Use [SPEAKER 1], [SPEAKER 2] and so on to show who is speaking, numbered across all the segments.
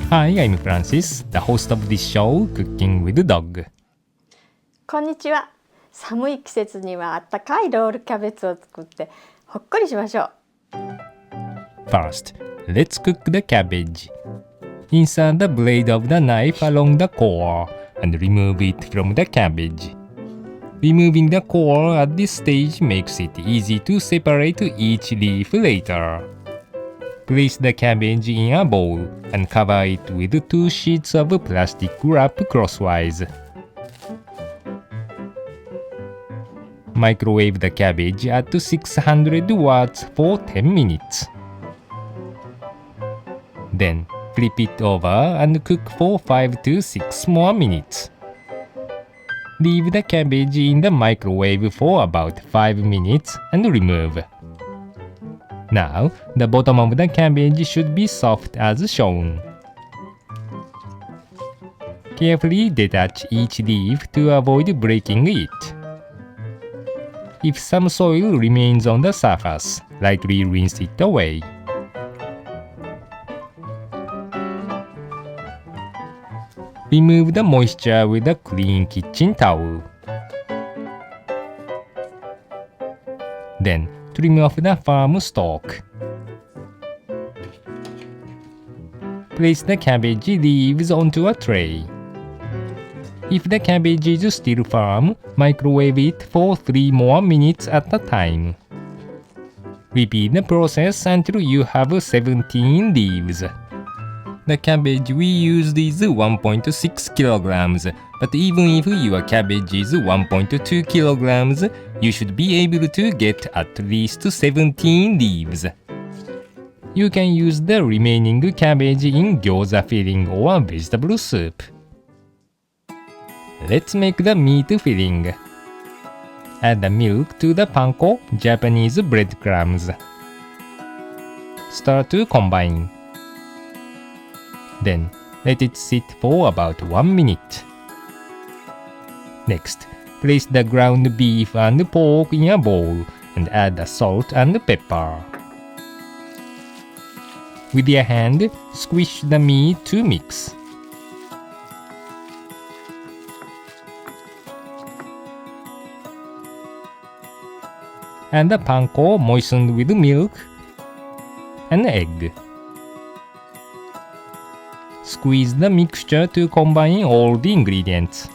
[SPEAKER 1] Hi, I'm Francis, the host of this show, Cooking with Dog.
[SPEAKER 2] こんにちは。寒い季節にはあったかいロールキャベツを作ってほっこりしましょう。
[SPEAKER 1] First, let's cook the cabbage. Insert the blade of the knife along the core and remove it from the cabbage. Removing the core at this stage makes it easy to separate each leaf later. Place the cabbage in a bowl and cover it with 2 sheets of plastic wrap crosswise. Microwave the cabbage at 600 watts for 10 minutes. Then, flip it over and cook for 5 to 6 more minutes. Leave the cabbage in the microwave for about 5 minutes and remove. Now, the bottom of the cabbage should be soft as shown. Carefully detach each leaf to avoid breaking it. If some soil remains on the surface, lightly rinse it away. Remove the moisture with a clean kitchen towel. Then, trim off the farm stalk. Place the cabbage leaves onto a tray. If the cabbage is still firm, microwave it for 3 more minutes at a time. Repeat the process until you have 17 leaves. The cabbage we used is 1.6 kilograms, but even if your cabbage is 1.2 kilograms, you should be able to get at least 17 leaves. You can use the remaining cabbage in gyoza filling or vegetable soup. Let's make the meat filling. Add the milk to the panko, Japanese breadcrumbs. Start to combine. Then, let it sit for about 1 minute. Next, place the ground beef and pork in a bowl and add the salt and pepper. With your hand, squish the meat to mix. Add the panko moistened with milk and egg. Squeeze the mixture to combine all the ingredients.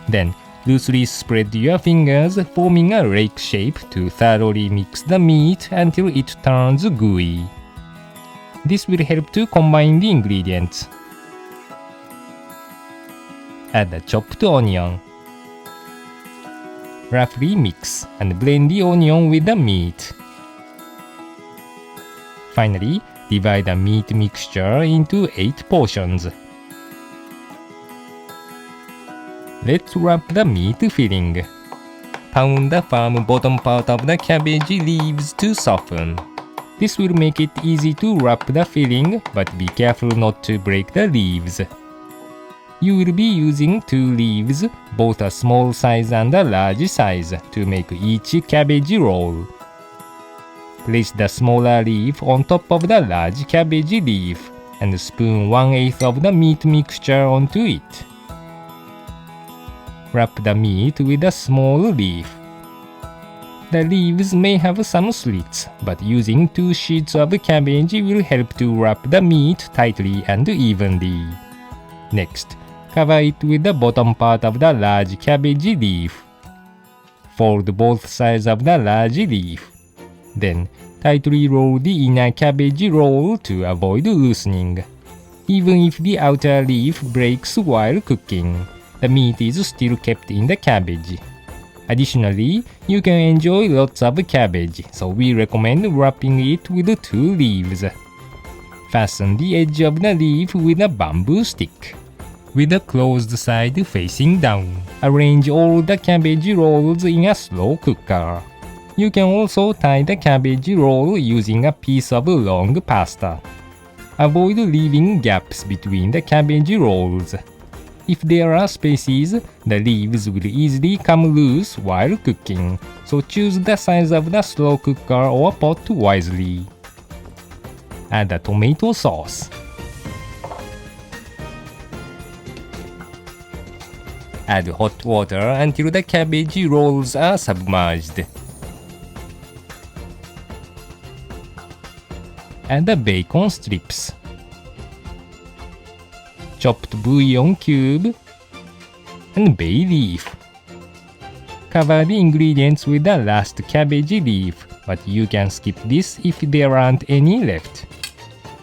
[SPEAKER 1] Then, loosely spread your fingers, forming a rake shape to thoroughly mix the meat until it turns gooey. This will help to combine the ingredients. Add the chopped onion. Roughly mix and blend the onion with the meat. Finally, divide the meat mixture into 8 portions. Let's wrap the meat filling. Pound the firm bottom part of the cabbage leaves to soften. This will make it easy to wrap the filling, but be careful not to break the leaves. You will be using 2 leaves, both a small size and a large size, to make each cabbage roll. Place the smaller leaf on top of the large cabbage leaf and spoon 1/8 of the meat mixture onto it. Wrap the meat with a small leaf. The leaves may have some slits, but using 2 sheets of cabbage will help to wrap the meat tightly and evenly. Next, cover it with the bottom part of the large cabbage leaf. Fold both sides of the large leaf. Then, tightly roll the inner cabbage roll to avoid loosening. Even if the outer leaf breaks while cooking, the meat is still kept in the cabbage. Additionally, you can enjoy lots of cabbage, so we recommend wrapping it with 2 leaves. Fasten the edge of the leaf with a bamboo stick. With the closed side facing down, arrange all the cabbage rolls in a slow cooker. You can also tie the cabbage roll using a piece of long pasta. Avoid leaving gaps between the cabbage rolls. If there are spaces, the leaves will easily come loose while cooking, so choose the size of the slow cooker or pot wisely. Add the tomato sauce. Add hot water until the cabbage rolls are submerged. Add the bacon strips. Chopped bouillon cube and bay leaf. Cover the ingredients with the last cabbage leaf, but you can skip this if there aren't any left.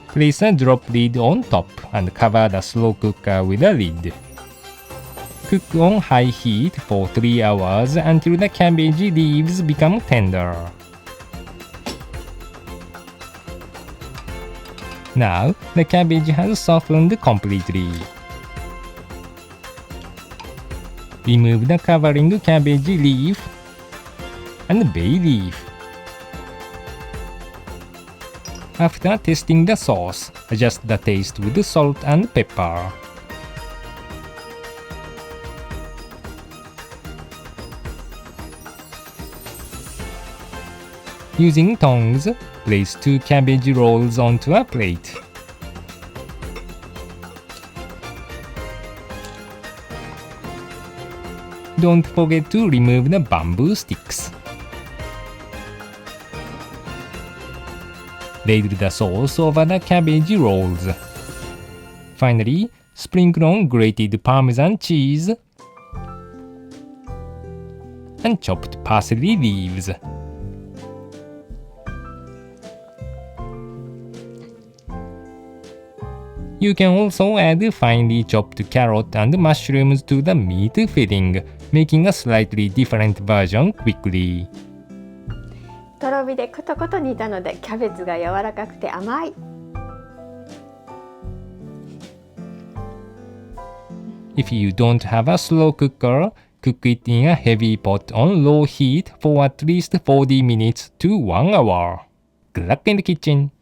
[SPEAKER 1] Place a drop lid on top and cover the slow cooker with a lid. Cook on high heat for 3 hours until the cabbage leaves become tender. Now, the cabbage has softened completely. Remove the covering cabbage leaf and bay leaf. After testing the sauce, adjust the taste with salt and pepper. Using tongs, place 2 cabbage rolls onto a plate. Don't forget to remove the bamboo sticks. Ladle the sauce over the cabbage rolls. Finally, sprinkle on grated Parmesan cheese and chopped parsley leaves. You can also add finely chopped carrot and mushrooms to the meat filling, making a slightly different version quickly.
[SPEAKER 2] とろ火でコトコト煮たのでキャベツが柔らかくて甘い。
[SPEAKER 1] If you don't have a slow cooker, cook it in a heavy pot on low heat for at least 40 minutes to 1 hour. Good luck in the kitchen!